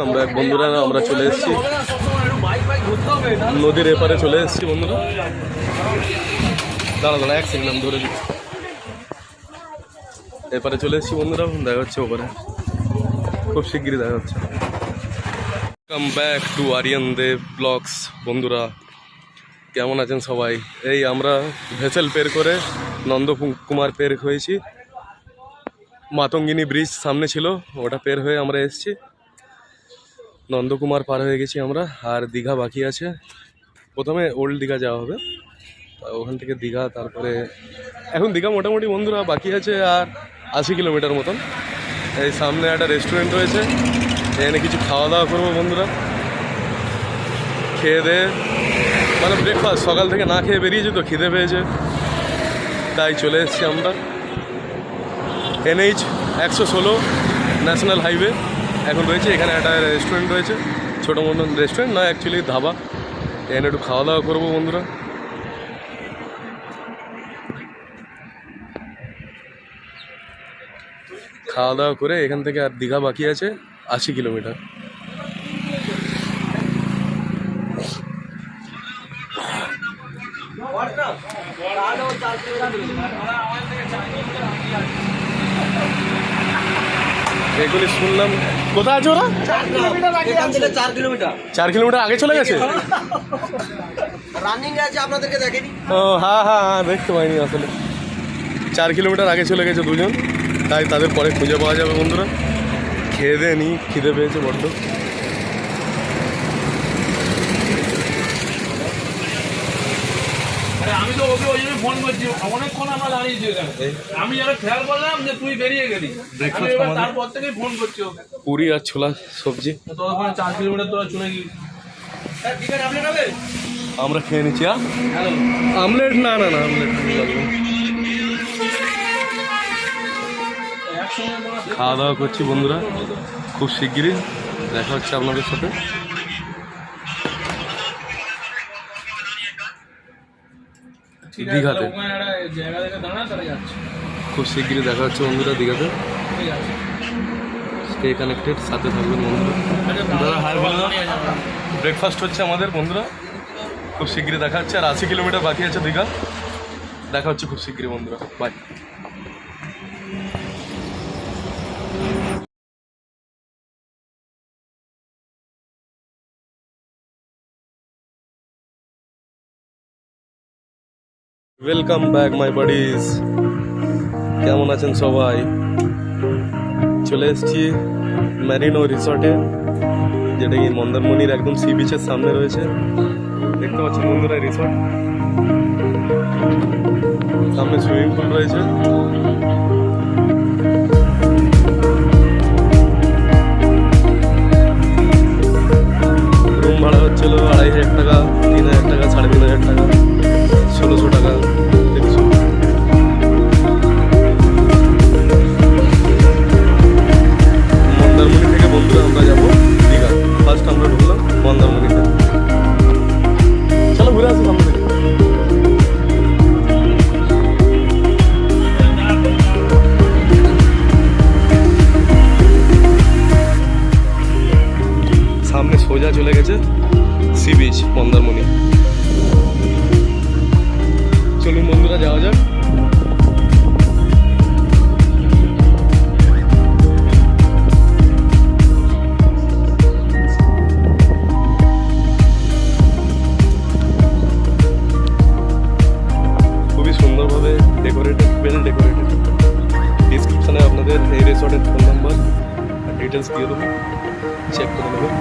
আমরা বন্ধুরা আমরা চলে এসেছি নদীর এপারে চলে এসেছি বন্ধুরা। দাঁড়া দাঁড়া এক সেকেন্ড আমি ধরে দিচ্ছি। এপারে চলে এসেছি বন্ধুরা, দেখা হচ্ছে ওপারে খুব শিগগিরই দেখা হচ্ছে। Come back to Aryan Dev vlogs. বন্ধুরা কেমন আছেন সবাই? এই আমরা ভেসেল পের করে নন্দকুমার পের হয়েছি। মাতঙ্গিনী ব্রিজ সামনে ছিল, ওটা পের হয়ে আমরা এসেছি। নন্দকুমার পার হয়ে গেছি আমরা, আর দীঘা বাকি আছে। প্রথমে ওল্ড দীঘা যাওয়া হবে, ওখান থেকে দীঘা, তারপরে এখন দীঘা মোটামুটি বন্ধুরা বাকি আছে আর 80 কিলোমিটার মতন। এই সামনে একটা রেস্টুরেন্ট রয়েছে, এখানে কিছু খাওয়া দাওয়া করবো বন্ধুরা। খেয়ে দিয়ে মানে ব্রেকফাস্ট সকাল থেকে না খেয়ে বেরিয়েছি তো, খিদে পেয়েছে তাই চলে এসেছি আমরা। NH 116 ন্যাশনাল হাইওয়ে এখন রয়েছে, এখানে একটা রেস্টুরেন্ট রয়েছে, ছোটো মতন রেস্টুরেন্ট নয় অ্যাকচুয়ালি ধাবা। এখানে একটু খাওয়া দাওয়া করবো বন্ধুরা। খাওয়া দাওয়া করে এখান থেকে আর দীঘা বাকি আছে 80 কিলোমিটার। এগুলি শুনলাম কোথায় আছে ওরা? 4 কিলোমিটার আগে চলে গেছে। ও হ্যাঁ হ্যাঁ হ্যাঁ, দেখতে পাইনি আসলে। 4 কিলোমিটার আগে চলে গেছে দুজন, তাই তাদের পরে খুঁজে পাওয়া যাবে বন্ধুরা। খেয়ে দিয়ে নি, খিদে পেয়েছে বড্ড। আমি তো ওকে ওই জন্য ফোন করছি, অনেকক্ষণ আমরা দাঁড়িয়েছি এখানে। আমি যেন খেয়াল করলাম যে তুই বেরিয়ে গেলি, তারপর থেকেই ফোন করছি ওকে। পুরি আর ছোলা সবজি তো ওখানে 4 কিলোমিটার তোরা চলে গেলি। আমরা খেয়ে নিচ্ছি। আমলেট না না না আমলেট লাগবে। খাওয়া দাওয়া করছি বন্ধুরা, খুব শিগগিরই দেখা হচ্ছে আপনাদের সাথে। দীঘাতে খুব শিগগিরই দেখা হচ্ছে বন্ধুরা, দীঘাতে। স্টে কানেক্টেড, সাথে থাকবেন বন্ধুরা। দাদা হাই বলে দাও। ব্রেকফাস্ট হচ্ছে আমাদের বন্ধুরা, খুব শিগগিরই দেখা হচ্ছে। আর 80 কিলোমিটার বাকি আছে দীঘা, দেখা হচ্ছে খুব শিগগিরই বন্ধুরা। Bye. Welcome back my buddies, কেমন আছেন সবাই? চলে এসেছি ম্যারিনো রিসর্টে, যেটা কি মন্দারমণির একদম সি বিচের সামনে রয়েছে। দেখতে পাচ্ছেন বন্ধুরা রিসর্ট, সামনে সুইমিং পুল রয়েছে। রুম ভাড়া হচ্ছিল 2500 টাকা, 3000 টাকা, 3500 টাকা, 1600 টাকা। মন্দারমণি থেকে বন্ধুরা আমরা যাবো দীঘা। ফার্স্ট আমরা ঢুকলাম মন্দারমণিতে, চলো ঘুরে আসি সামনে থেকে। সামনে সোজা চলে গেছে সি বিচ মন্দারমণি। চলুন বন্ধুরা যাওয়া যাক। খুবই সুন্দরভাবে ডেকোরেটেড, ওয়েল ডেকোরেটেড। ডিসক্রিপশনে আপনাদের এই রিসর্টের ফোন নাম্বার আর ডিটেলস দিয়ে দেবো, চেক করে নেবেন।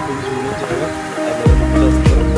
খুবই সুন্দর জায়গা, আপনারা ঘুরতে আসতে পারেন।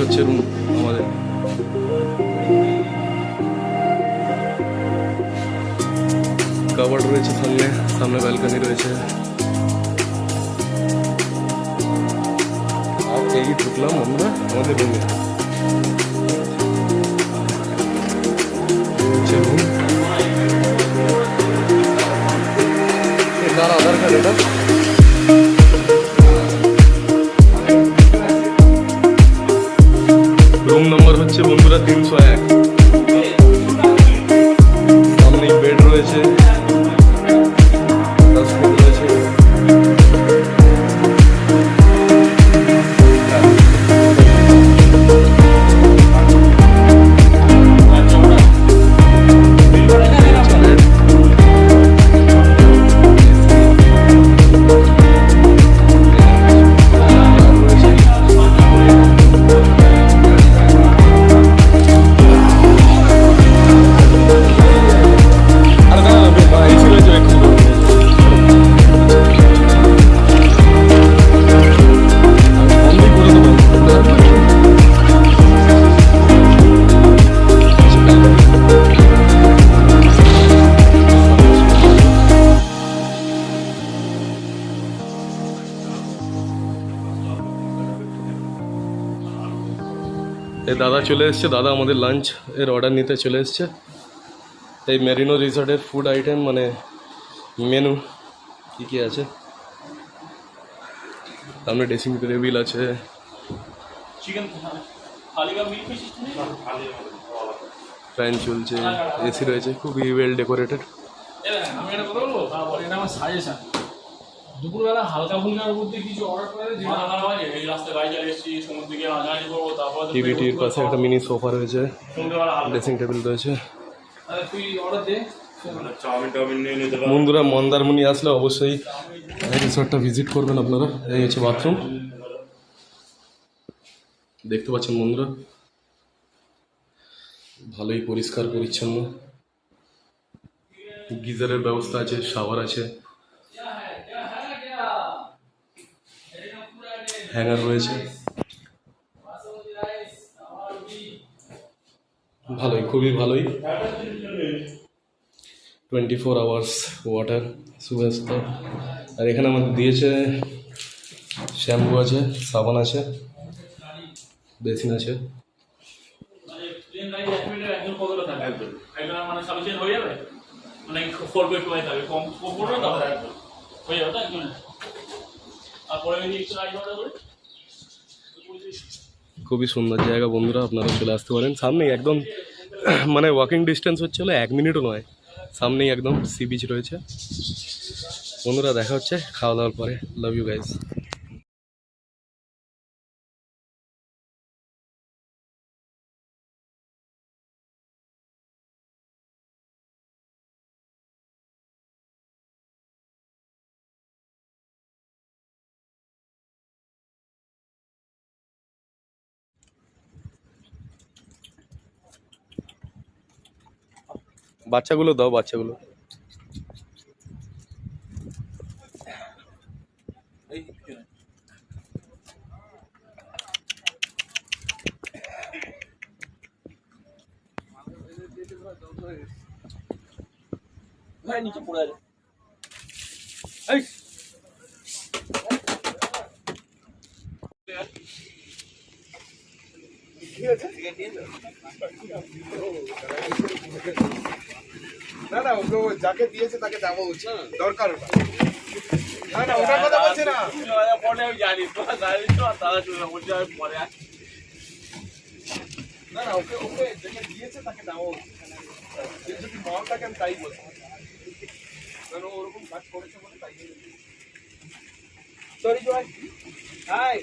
হচ্ছে রুম আমাদের। কাবার্ড রয়েছে সামনে, সামনে ব্যালকনি রয়েছে। আর এই ঢুকলাম আমরা আমাদের রুমে। তার আধার কার্ড এটা। রুম নম্বর হচ্ছে বন্ধুরা 301। সামনে বেড রয়েছে, ডাস্টবিন রয়েছে। এই দাদা চলে এসছে, দাদা আমাদের লাঞ্চ এর অর্ডার নিতে চলে এসছে। এই মেরিনো রিসর্টের ফুড আইটেম মানে মেনু কী কী আছে, সামনে ড্রেসিং টেবিল আছে, ফ্যান চলছে, এসি রয়েছে, খুবই ওয়েল ডেকোরেটেড। আমি একটা কথা বলবো, এটা আমার সাজেশন। দুপুরবেলা হালকা ফুলকার মধ্যে কিছু অর্ডার করে এই রাস্তায় গাড়ি চালিয়ে এসেছি, সমুদ্র দিকে রাজধানী করবো, তারপর টিভিটির পাশে একটা মিনি সোফা রয়েছে, ড্রেসিং টেবিল রয়েছে। তুই অর্ডার দে। বন্ধুরা মন্দারমণি আসলে অবশ্যই এই রিসর্টটা ভিজিট করবেন আপনারা। এই হচ্ছে বাথরুম, দেখতে পাচ্ছেন বন্ধুরা, ভালোই পরিষ্কার পরিচ্ছন্ন। গিজারের ব্যবস্থা আছে, শাওয়ার আছে, হ্যাঙ্গার রয়েছে, ভালোই, খুবই ভালোই। 24 আওয়ার্স ওয়াটার সুব্যবস্থা। আর এখানে আমাদের দিয়েছে শ্যাম্পু আছে, সাবান আছে, বেসিন আছে। খুবই সুন্দর জায়গা বন্ধুরা, আপনারা চলে আসতে পারেন। সামনেই একদম মানে ওয়াকিং ডিস্টেন্স হচ্ছে হলো 1 মিনিটও নয়, সামনেই একদম সি বিচ রয়েছে। বন্ধুরা দেখা হচ্ছে খাওয়া দাওয়ার পরে। Love you guys. বাচ্চাগুলো দাও, বাচ্চাগুলো। নিচে পড়ে আছে। না না, ওকে যাকে দিয়েছে তাকে দেওয়া উচিত, দরকার ওটা। না না, ওটার কথা বলছি না। না না, ওকে ওকে যাকে দিয়েছে তাকে দেওয়া উচিত। যদি মন থাকে আমি তাই বলছি, কারণ ওরকম কাজ করেছে বলে তাই। সরি জয়, হাই।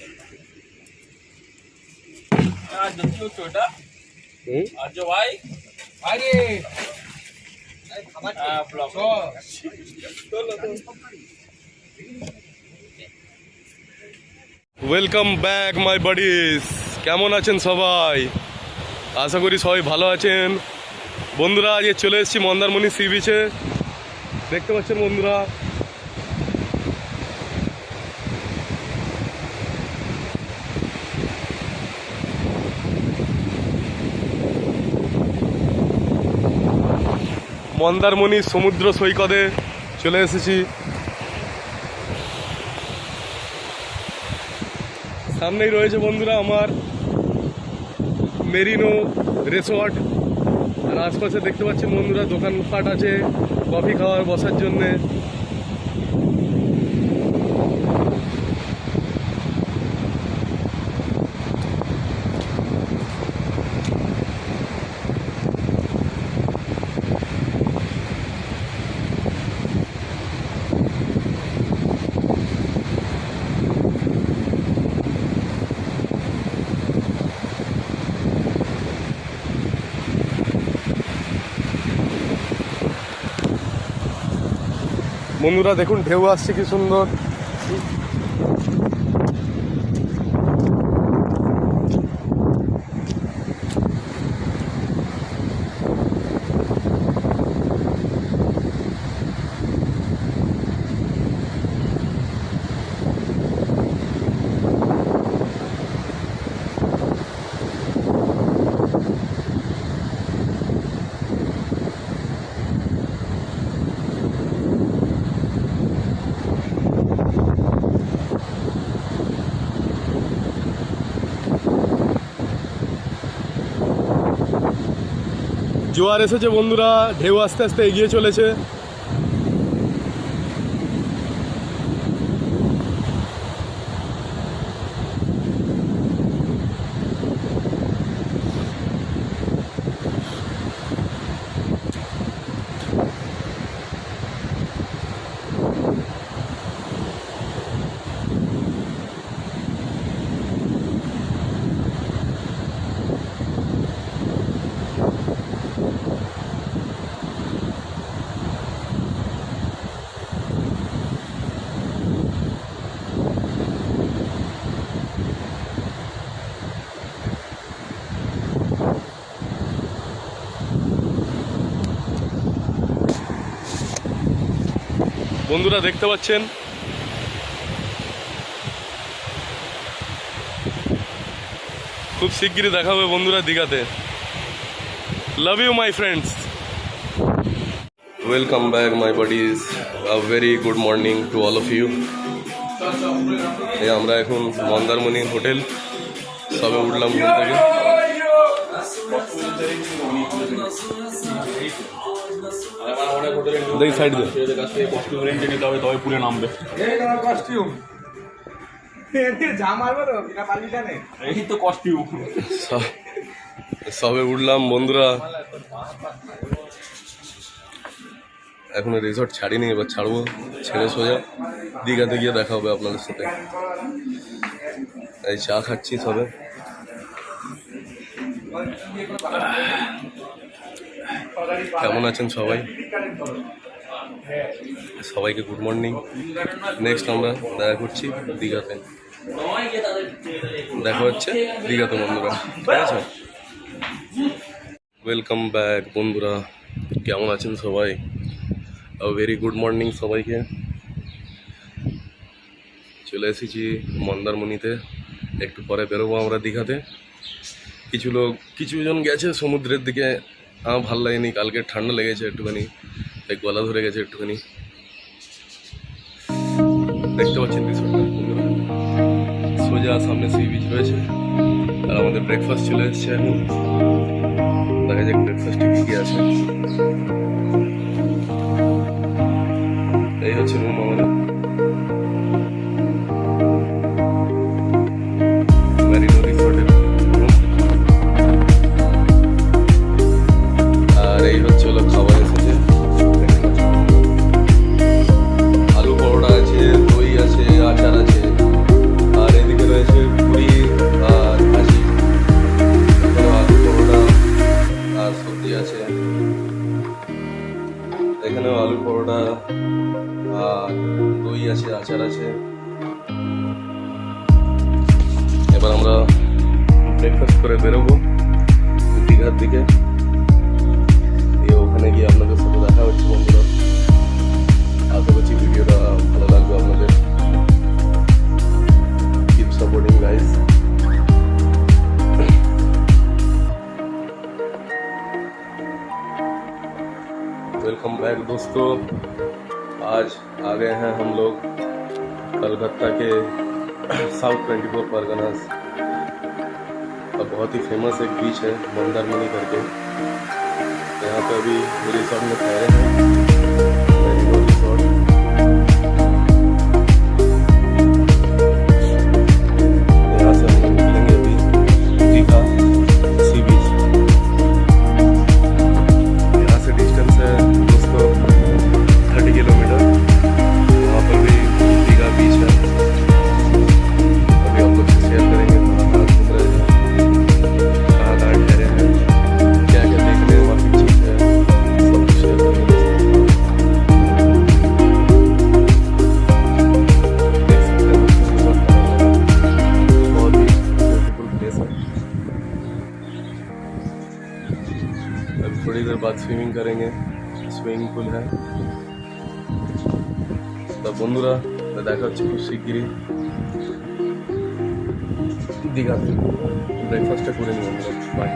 आज देखियो छोटा आज जो भाई আরে ब्लॉग ওয়েলকাম ব্যাক মাই বাডিস। কেমন আছেন সবাই? আশা করি সবাই ভালো আছেন। বন্ধুরা আজ চলে এসেছি মন্দারমণি সি বিচে, দেখতে পাচ্ছেন বন্ধুরা। মন্দারমণি সমুদ্র সৈকতে চলে এসেছি। সামনেই রয়েছে বন্ধুরা আমার মেরিনো রিসর্ট, আর আশপাশে দেখতে পাচ্ছেন বন্ধুরা দোকানপাট আছে কফি খাওয়ার বসার জন্যে। বন্ধুরা দেখুন ঢেউ আসছে কি সুন্দর। জোয়ার এসেছে বন্ধুরা, ঢেউ আস্তে আস্তে এগিয়ে চলেছে। বন্ধুরা দেখতে পাচ্ছেন খুব শিগগিরই দেখা হবে বন্ধুরা দীঘাতে। Love you my friends, welcome back my buddies, a very good morning to all of you. আমরা এখন মন্দারমণি হোটেল, সবে উঠলাম ঘুম থেকে। দেখি সাইড দে, তবে পুরে নামবে। এই তো কস্টিউম। সবে উঠলাম বন্ধুরা, এখনো রিসর্ট ছাড়িনি, এবার ছাড়বো। ছেড়ে সোজা দীঘাতে গিয়ে দেখা হবে আপনাদের সাথে। এই চা খাচ্ছি সবে। কেমন আছেন সবাই? সবাইকে গুড মর্নিং। নেক্সট আমরা দেখা করছি দীঘাতে, দেখা হচ্ছে দীঘাতে বন্ধুরা, ঠিক আছে? ওয়েলকাম ব্যাক বন্ধুরা, কেমন আছেন সবাই? ভেরি গুড মর্নিং সবাইকে। চলে এসেছি মন্দারমণিতে, একটু পরে বেরোবো আমরা দীঘাতে। কিছুজন গেছে সমুদ্রের দিকে, আমার ভালো লাগেনি, কালকে ঠান্ডা লেগেছে একটুখানি, তাই গলা ধরে গেছে একটুখানি। দেখতে পাচ্ছেন রিসোর্টটা বন্ধুরা, সোজা সামনে সি বিচ রয়েছে। আর আমাদের ব্রেকফাস্ট চলে এসছে এখন, দেখা যাক ব্রেকফাস্টে কী কী আছে। এই হচ্ছে রুম আমাদের, মেরিনো রিসোর্টের রুম। আর এই হচ্ছে হলো খাবার এসেছে, আলু পরোটা আছে, দই আছে, আচার আছে, আর এদিকে রয়েছে পুরি আর ভাজি, আলু পরোটা আর সবজি আছে। এখানেও আলু পরোটা আর দই আছে, আচার আছে। এবার আমরা ব্রেকফাস্ট করে বেরোবো দীঘার দিকে। ওখানে গিয়ে আপনাদের সাথে দেখা হচ্ছে বন্ধুরা। আশা করছি ভিডিওটা ভালো লাগবে আপনাদের। Keep supporting guys. Welcome back दोस्तों, आज आ गए हैं हम लोग कलकत्ता के साउथ 24 परगनास का बहुत ही फेमस एक बीच है मंदारमनी करके। यहाँ पे अभी रिसोर्ट में ठहरे हैं, मैरिगोल्ड रिसोर्ट। यहाँ से हम लोग निकलेंगे अभी दीघा सी बीच। यहाँ से डिस्टेंस है दोस्तों 30 किलोमीटर। वहाँ पर भी दीघा बीच है। अभी आप लोग से शेयर करेंगे कहाँ कहाँ घूम रहे हैं, कहाँ कहाँ ठहरे हैं, क्या क्या देखने वाली चीज़ है, सब कुछ शेयर करेंगे दोस्तों। देख सकते हैं बहुत ही ब्यूटीफुल प्लेस है। अभी थोड़ी देर बाद स्विमिंग करेंगे, स्विमिंग पूल है। তা বন্ধুরা দেখা হচ্ছে খুব শিগগিরই দীঘাতে। ব্রেকফাস্টটা করে নিই আমরা, বাই।